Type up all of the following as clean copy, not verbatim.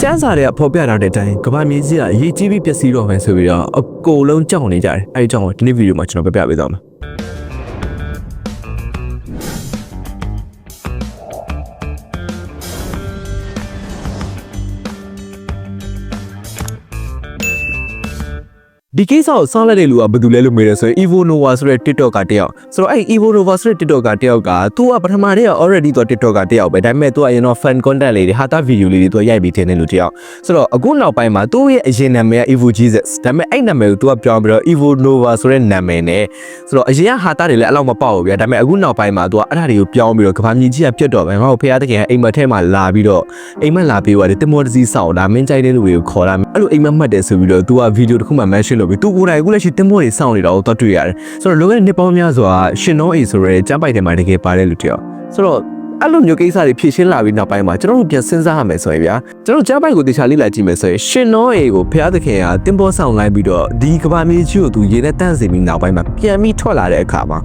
ကျန်းစာတွေကဖော်ပြထားတဲ့အတိုင်းကဘာမြေကြီးကအရေးကြီးပြီးပျက်စီးတော့မယ်ဆိုပြီးတော့အကုန်လုံးကြောက်နေကြတယ်။အဲဒီကြောင့်ဒီနေ့ဗီဒီယိုမှာကျွန်တော်ပြပြပေးသွားမှာဒီကိစ္စကိုစောင့်လိုက်တဲ့လူကဘယ်သူလဲလို့မေးတယ်ဆိုရင် Evo Nova ဆိုတဲ့ TikTok ကတယောက်ဆိုတော့အဲ့ Evo Nova ဆိုတဲ့ TikTok ကတယောက်ကသူကပထမတည်းက already သူ TikTok ကတယောက်ပဲဒါပေမဲ့သူကရင်တော့ fan content လေးတွေဟာတာ video လေးတွေသူရိုက်ပြီးထည့်နေလို့တယောက်ဆိုတော့အခုနောက်ပိုင်းမှာသူ့ရဲ့အရင်နာမည်က Evo Jesus ဒါပေမဲ့အဲ့နာမည်ကိုသူကပြောင်းပြီးတော့ Evo Nova ဆိုတဲ့နာမည်နဲ့ဆိုတော့အရင်ကဟာတာတွေလည်းအဲ့လောက်မပေါက်ဘူးဗျာဒါပေမဲ့အခုနောက်ပိုင်းမှာသူကအဲ့ဒါတွေကိုပြောင်းပြီးတော့ကဘာမြေကြီးကပြတ်တော့ပဲငါ့ကိုဖရားတကယ်အိမ်မက်ထဲမှာလာပြီးတော့အိမ်မက်လာပြီးတော့တင်မောတစီစောင့်ဒါမင်းကြိုက်တဲ့လူတွေကိုခေါ်လာအဲ့လိုအိမ်မက်မှတ်တယ်ဆိုပြီးတော့သူက video တစ်ခုမှ mention လုပ်ပြီးသူကိုယ်တိုင်အခုလည်းရှိတင်မောတွေစောင့်နေတာကိုတော့တွေ့ရတယ်ဆိုတော့လောကရဲ့နှစ်ပေါင်းများစွာရှင်နောအေဆိုရဲကျမ်းပိုက်တယ်မှာတကယ်ပါတယ်လူတယောက်ဆိုတော့အဲ့လိုမျိုးကိစ္စတွေဖြည့်ရှင်းလာပြီးနောက်ပိုင်းမှာကျွန်တော်တို့ပြန်စဉ်းစားရမယ်ဆိုရင်ဗျာကျွန်တော်ကျမ်းပိုက်ကိုတခြားလေးလာကြည့်မယ်ဆိုရင်ရှင်နောအေကိုဖျားသခင်ကတင်မောဆောင်လိုက်ပြီးတော့ဒီကဘာမြေကြီးကိုသူရေနဲ့တန့်စင်ပြီးနောက်ပိုင်းမှာပြန်ပြီးထွက်လာတဲ့အခါမှာ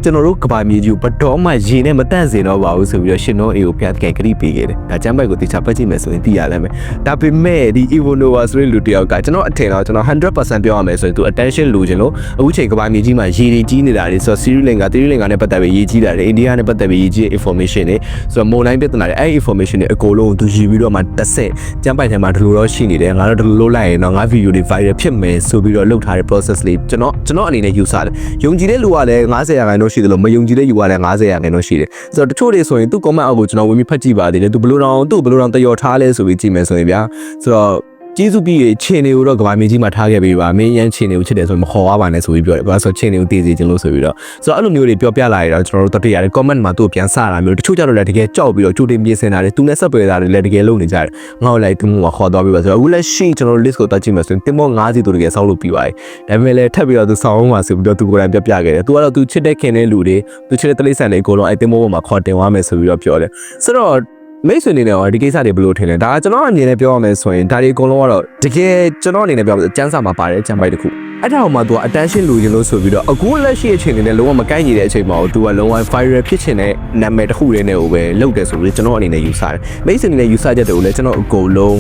ကျွန်တော်တို့ကဘာမြေကြီးကိုဘတော်မှရေနဲ့မတန့်စင်တော့ပါဘူးဆိုပြီးတော့ရှင်နောအေကိုဖျားသခင်ဂရိပေးခဲ့တယ်ဒါကျမ်းပိုက်ကိုတခြားပတ်ကြည့်မယ်ဆိုရင်သိရလိမ့်မယ်ဒါပေမဲ့ဒီ Evo Nova ဆိုတဲ့လူတယောက်ကကျွန်တော်အထင်တော့ကျွန်တော် 100% ပြောရမယ်ဆိုရင်သူ attention လိုချင်လို့အခုချိန်ကဘာမြေကြီးမှာရေတွေကြီးနေတာတွေဆိုတော့ Sri Lanka နဲ့ပတ်သက်ပြီးရေကြီးတာတွေ India နဲ့ပတ်သက်ပြီးရေကြီး information တွေဆိုတော့မုန်တိုင်းပြဿနာတွေအဲ့ information တွေအကုန်လုံးသူယူပြီးတော့မှတစ်ဆက်ကျမ်းပိုက်ထဲမှာဒီလိုတော့ရှိနေတယ်ငါတို့ဒီလိုလုပ်လိုက်ရင်တော့ငါ video တွေ viral ဖြစ်မယ်ဆိုပြီးတော့လုပ်ထားတဲ့ process လေးကျွန်တော်အနေနဲ့ယူဆတယ်ယုံကြည်တဲ့လူကလည်း90%ရှိတယ်လို့မယုံကြည်တဲ့လူကလည်း90%ရှိတယ်ဆိုတော့တချို့တွေဆိုရင်သူ comment အောက်ကိုကျွန်တော်ဝင်ပြီးဖတ်ကြည့်ပါသေးတယ်သူဘယ်လိုတောင်တရော်ထားလဲဆိုပြီးကြည့်မယ်ဆိုရင်ဗျာဆိုတော့ကျေးဇူးပြီးခြေနေကိုတော့ကဘာမြေကြီးမှာထားခဲ့ပေးပါမင်းရန်ခြေနေကိုချစ်တယ်ဆိုရင်မခေါ်ရပါနဲ့ဆိုပြီးပြောတယ်ဘာလို့ဆိုခြေနေကိုတည်စီခြင်းလို့ဆိုပြီးတော့ဆိုတော့အဲ့လိုမျိုးတွေပြောပြလာရတော့ကျွန်တော်တို့တတိယရတယ် comment မှာသူ့ကိုပြန်စတာမျိုးတချို့ကြတော့လည်းတကယ်ကြောက်ပြီးတော့ကြိုတင်ပြင်ဆင်တာတွေသူနဲ့ဆက်သွယ်တာတွေလည်းတကယ်လုပ်နေကြတယ်ငါ့ကိုလိုက်သူ့မှာခေါ်သွားပြီးပါဆိုတော့အခုလည်းရှိကျွန်တော်တို့ list ကိုတက်ကြည့်မယ်ဆိုရင်တင်မော9စီသူတကယ်ဆောက်လို့ပြီးပါတယ်ဒါပေမဲ့လည်းထပ်ပြီးတော့သူဆောင်းအောင်ပါဆိုပြီးတော့သူကိုယ်တိုင်ပြခဲ့တယ်သူကတော့သူချစ်တဲ့ခင်တဲ့လူတွေသူချစ်တဲ့တလိဆန်တွေအကုန်လုံးအဲ့တင်မောပေါ်မှာခေါ်တင်သွားမယ်ဆိုပြီးတော့ပြောတယ်ဆိုတော့မိတ်ဆွေအနေနဲ့ရောဒီကိစ္စတွေဘယ်လိုထင်လဲဒါကျွန်တော်အနေနဲ့ပြောရမယ်ဆိုရင်ဒါတွေအကုန်လုံးကတော့တကယ်ကျွန်တော်အနေနဲ့ပြောရမယ်ကျန်းစာမှာပါတယ်ကျန်းပိုက်တစ်ခုအဲ့ဒါအောင်မှ तू attention လိုချင်လို့ဆိုပြီးတော့အခုလက်ရှိအချိန်တွေနဲ့လုံးဝမကိုက်ညီတဲ့အချိန်မှာ तू ကလုံးဝ viral ဖြစ်ချင်တဲ့နာမည်တစ်ခုလေးနဲ့ကိုပဲလုပ်တယ်ဆိုပြီးကျွန်တော်အနေနဲ့ယူဆတယ်မိတ်ဆွေအနေနဲ့ယူဆချက်တွေကိုလည်းကျွန်တော်အကုန်လုံး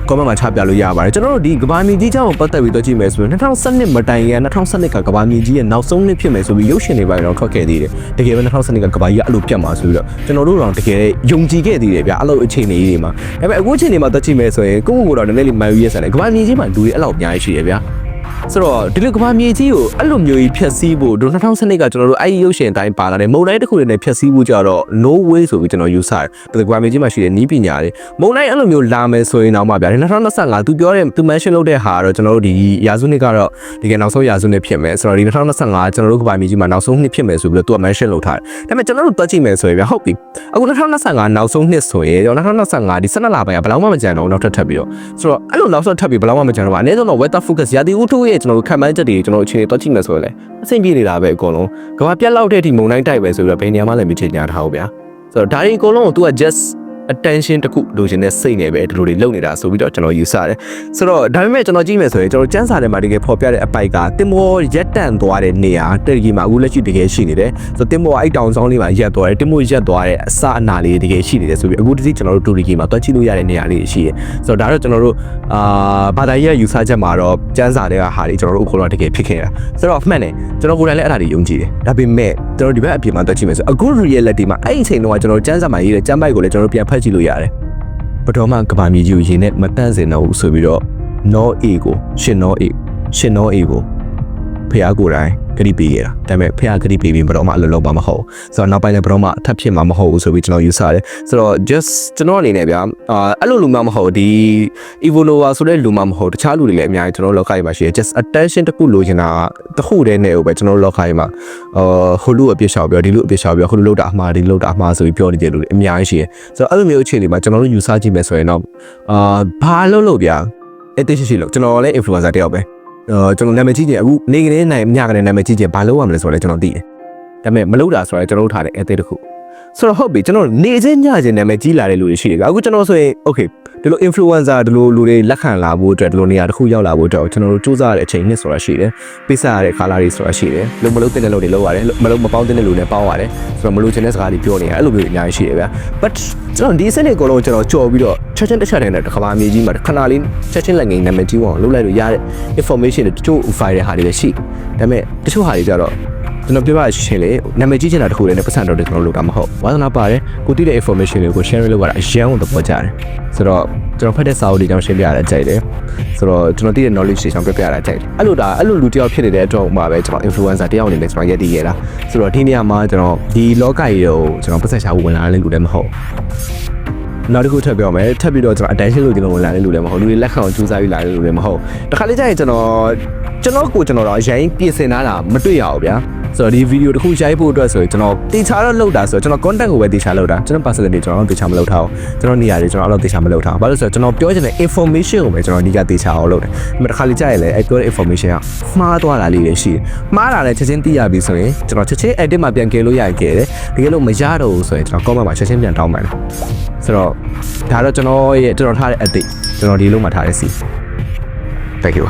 comment မှာချပြလို့ရပါတယ်ကျွန်တော်တို့ဒီကဘာမြေကြီးကြောင့်ပတ်သက်ပြီးတော့ကြည့်မယ်ဆိုရင်2012မတိုင်ခင်2012ကကဘာမြေကြီးရဲ့နောက်ဆုံးနှစ်ဖြစ်မယ်ဆိုပြီးရုပ်ရှင်တွေပိုင်းတော့ထွက်ခဲ့သေးတယ်တကယ်ပဲ2012ကကဘာကြီးကအဲ့လိုပြတ်မှာဆိုပြီးတော့ကျွန်တော်တို့တော့တကယ်ယုံကြည်ခဲ့သေးတယ်ဗျအဲ့လိုအခြေအနေကြီးတွေမှာဒါပေမဲ့အခုအခြေအနေမှာတော့ကြည့်မယ်ဆိုရင်ကိုတော့နည်းနည်းလေးမှန်ယူရဆန်တယ်ကဘာမြေကြီးမှာလူတွေအဲ့လောက်အများကြီးရှိတယ်ဗျဆိုတော့ဒီလိုကဘာမြေကြီးကိုအဲ့လိုမျိုးကြီးဖြတ်စည်းဖို့2012ကကျွန်တော်တို့အဲ့ဒီရုပ်ရှင်အတိုင်းပါလာတယ်မုံတိုင်းတစ်ခုနဲ့ဖြတ်စည်းဖို့ကြတော့ no way ဆိုပြီးကျွန်တော်ယူဆတယ်ဒီကဘာမြေကြီးမှာရှိတဲ့နီးပညာတွေမုံတိုင်းအဲ့လိုမျိုးလာမယ်ဆိုရင်တော့မှဗျာ2025သူပြောတဲ့သူ mention လုပ်တဲ့ဟာတော့ကျွန်တော်တို့ဒီရာစုနှစ်ကတော့ဒီကနောက်ဆုံးရာစုနှစ်ဖြစ်မယ်ဆိုတော့ဒီ2025ကျွန်တော်တို့ကဘာမြေကြီးမှာနောက်ဆုံးနှစ်ဖြစ်မယ်ဆိုပြီးတော့သူက mention လုပ်ထားတယ်ဒါပေမဲ့ကျွန်တော်တို့တွက်ကြည့်မယ်ဆိုရင်ဗျာဟုတ်ပြီအခု2025နောက်ဆုံးနှစ်ဆိုရင်2025ဒီ12လပိုင်းကဘယ်လောက်မှမကြံတော့နောက်ထပ်ပြီးတော့ဆိုတော့အဲ့လိုနောက်ဆုံးထပ်ပြီးဘယ်လောက်မှမကြံတော့ပါအနည်းဆုံးတော့ weather focus ရာသီဥတုရဲ့ကျွန်တော်တို့ခံမှန်းချက်တွေကျွန်တော်အခြေအနေတွက်ကြည့်မယ်ဆိုရင်လည်းအဆင်ပြေနေတာပဲအကုန်လုံးကဘာပြက်လောက်တဲ့အထိမုန်တိုင်းတိုက်ပဲဆိုပြီးတော့ဘယ်နေရာမှလည်းမချင်ညာထားဘူးဗျာဆိုတော့ဒါတွေအကုန်လုံးကို तू က just attention တခုလိုချင်တဲ့စိတ်နဲ့ပဲဒီလိုတွေလုပ်နေတာဆိုပြီးတော့ကျွန်တော်ယူဆတယ်ဆိုတော့ဒါပေမဲ့ကျွန်တော်ကြည့်မယ်ဆိုရင်ကျွန်တော်ကျန်းစာထဲမှာတကယ်ဖော်ပြတဲ့အပိုက်ကတင်မောရက်တန့်သွားတဲ့နေရာတက်ကြီးမှာအခုလက်ရှိတကယ်ရှိနေတယ်ဆိုတော့တင်မောအဲ့တောင်ဆောင်လေးမှာရက်သွားတယ်တင်မောရက်သွားတဲ့အစအနာလေးတကယ်ရှိနေတယ်ဆိုပြီးအခုတည်းကျွန်တော်တို့တူရီကြီးမှာတွက်ကြည့်လို့ရတဲ့နေရာလေးရှိတယ်ဆိုတော့ဒါတော့ကျွန်တော်တို့ဘာသာရေးယူဆချက်မှာတော့ကျန်းစာတွေကဟာတွေကျွန်တော်တို့အခုတော့တကယ်ဖြစ်ခဲ့တာဆိုတော့မှန်တယ်ကျွန်တော်ကိုယ်တိုင်လည်းအဲ့ဒါတွေယုံကြည်တယ်ဒါပေမဲ့ကျွန်တော်ဒီဘက်အပြင်မှာတွက်ကြည့်မယ်ဆိုအခု reality မှာအဲ့ဒီအချိန်တော့ကျွန်တော်ကျန်းစာမှာရေးတဲ့ကျန်းပိုက်ကိုလည်းကျွန်တော်ပြန်ဖတ်ကြည့်လို့ရတယ်ပထမကဘာမြေကြီးကိုရေနဲ့မတန့်စင်တော့ဘူးဆိုပြီးတော့နောအေကိုရှင်နောအေကိုဖះကိုယ်တိုင်ဂရိပေးခဲ့တာဒါပေမဲ့ဖះဂရိပေးပြီးဘယ်တော့မှအလုပ်လုပ်မှာမဟုတ်ဆိုတော့နောက်ပိုင်းလည်းဘယ်တော့မှအထက်ဖြစ်မှာမဟုတ်ဘူးဆိုပြီးကျွန်တော်ယူဆတယ်ဆိုတော့ just ကျွန်တော်အနေနဲ့ဗျာအဲ့လိုလူမှမဟုတ်ဒီ Evo Nova ဆိုတဲ့လူမှမဟုတ်တခြားလူတွေလည်းအများကြီးကျွန်တော်လောကကြီးမှာရှိတယ် just attention တစ်ခုလိုချင်တာတခုတည်းနဲ့ပဲကျွန်တော်လောကကြီးမှာဟိုလူအပြစ်ရှောက်ပြောဒီလူအပြစ်ရှောက်ပြောဟိုလူလောက်တာအမှားဒီလောက်တာအမှားဆိုပြီးပြောနေကြလူတွေအများကြီးရှိတယ်ဆိုတော့အဲ့လိုမျိုးအခြေအနေမှာကျွန်တော်တို့ယူဆကြည့်မယ်ဆိုရင်တော့ဘာလို့ဗျာအဲ့တိရှိလို့ကျွန်တော်လည်း influencer တယောက်ပဲကျွန်တော်နာမည်ကြီးတယ်အခုနေကနေနိုင်ညကနေနာမည်ကြီးတယ်ဘာလို့ရမလဲဆိုတော့လည်းကျွန်တော်သိတယ်ဒါပေမဲ့မလုပ်တာဆိုတော့ကျွန်တော်တို့ထားတယ်အသေးတစ်ခုဆိုတော့ဟုတ်ပြီကျွန်တော်နေချင်းညချင်းနာမည်ကြီးလာတဲ့လူတွေရှိတယ်အခုကျွန်တော်ဆိုရင် okay ဒီလို influencer ဒီလိုလူတွေလက်ခံလာဖို့အတွက်ဒီလိုနေရာတစ်ခုရောက်လာဖို့အတွက်ကျွန်တော်တို့စူးစမ်းရတဲ့အချိန်နှစ်ဆိုတာရှိတယ်ပေးစားရတဲ့ခါလာတွေဆိုတာရှိတယ်လို့မလို့တဲ့လူတွေလောက်ရတယ်မလို့မပေါင်းတဲ့လူတွေပေါင်းရတယ်ဆိုတော့မလို့ချင်တဲ့စကားတွေပြောနေရအဲ့လိုမျိုးအများကြီးရှိတယ်ဗျာ but ကျွန်တော်ဒီစနစ်ကိုလုံးကျွန်တော်ကြော်ပြီးတော့ချက်ချင်းတစ်ချက်တည်းနဲ့တစ်ခါအမြေကြီးမှာခဏလေးချက်ချင်းလက်ငယ်နာမည်ကြီးအောင်လုပ်လိုက်လို့ရတဲ့ information တွေတချို့ file တွေဟာတွေလည်းရှိဒါပေမဲ့တချို့ဟာတွေကြတော့ကျွန်တော်ပြောရရှင်းလေနာမည်ကြီးချင်တာတခုလည်းနဲ့ပတ်စံတော့ကျွန်တော်လုပ်တာမဟုတ်ဝါသနာပါတယ်ကိုသိတဲ့ information တွေကို share လုပ်ရတာအရန်ကိုသဘောကျတယ်ဆိုတော့ကျွန်တော်ဖတ်တဲ့စာအုပ်တွေကြောင့်ရှင်းပြရတဲ့အကြိုက်တယ်ဆိုတော့ကျွန်တော်သိတဲ့ knowledge တွေကြောင့်ပြပြရတာအကြိုက်တယ်အဲ့လိုလူတယောက်ဖြစ်နေတဲ့အတွက်မှာပဲကျွန်တော် influencer တယောက်အနေနဲ့ကျွန်တော်ရည်တည်ရတာဆိုတော့ဒီနေရာမှာကျွန်တော်ဒီလောကကြီးကိုကျွန်တော်ပတ်စံရှာဖို့ဝင်လာတဲ့လူလည်းမဟုတ်နောက်တစ်ခုထပ်ပြောမယ်ထပ်ပြီးတော့ကျွန်တော် attention လို့ကျွန်တော်ဝင်လာတဲ့လူလည်းမဟုတ်လူတွေလက်ခံအောင်ကြိုးစားပြီးလာတဲ့လူလည်းမဟုတ်တခါလေးကျရင်ကျွန်တော်တော့အရင်ပြင်ဆင်ထားတာမတွေ့ရဘူးဗျာဆိုတော့ဒီဗီဒီယိုတစ်ခုရိုက်ဖို့အတွက်ဆိုရင်ကျွန်တော်တေချာတော့လုပ်တာဆိုတော့ကျွန်တော် content ကိုပဲတေချာလုပ်တာကျွန်တော် personality ကျွန်တော်တေချာမလုပ်ထားဘူးကျွန်တော်နေရာတွေကျွန်တော်အဲ့လိုတေချာမလုပ်ထားဘူးဘာလို့ဆိုတော့ကျွန်တော်ပြောချင်တဲ့ information ကိုပဲကျွန်တော်အဓိကတေချာအောင်လုပ်တယ်ဒါပေမဲ့တစ်ခါလေးကြာရင်လည်းအဲ့ပြောတဲ့ information ကမှားသွားတာလေးတွေရှိတယ်မှားတာလည်းချက်ချင်းသိရပြီဆိုရင်ကျွန်တော်ချက်ချင်း edit မှာပြန်ကယ်လို့ရခဲ့တယ်တကယ်လို့မရတော့ဘူးဆိုရင်ကျွန်တော် comment မှာချက်ချင်းပြန်တောင်းပါတယ်ဆိုတော့ဒါတော့ကျွန်တော်ထားတဲ့ edit ကျွန်တော်ဒီလုံးမှာထားတဲ့စီ thank you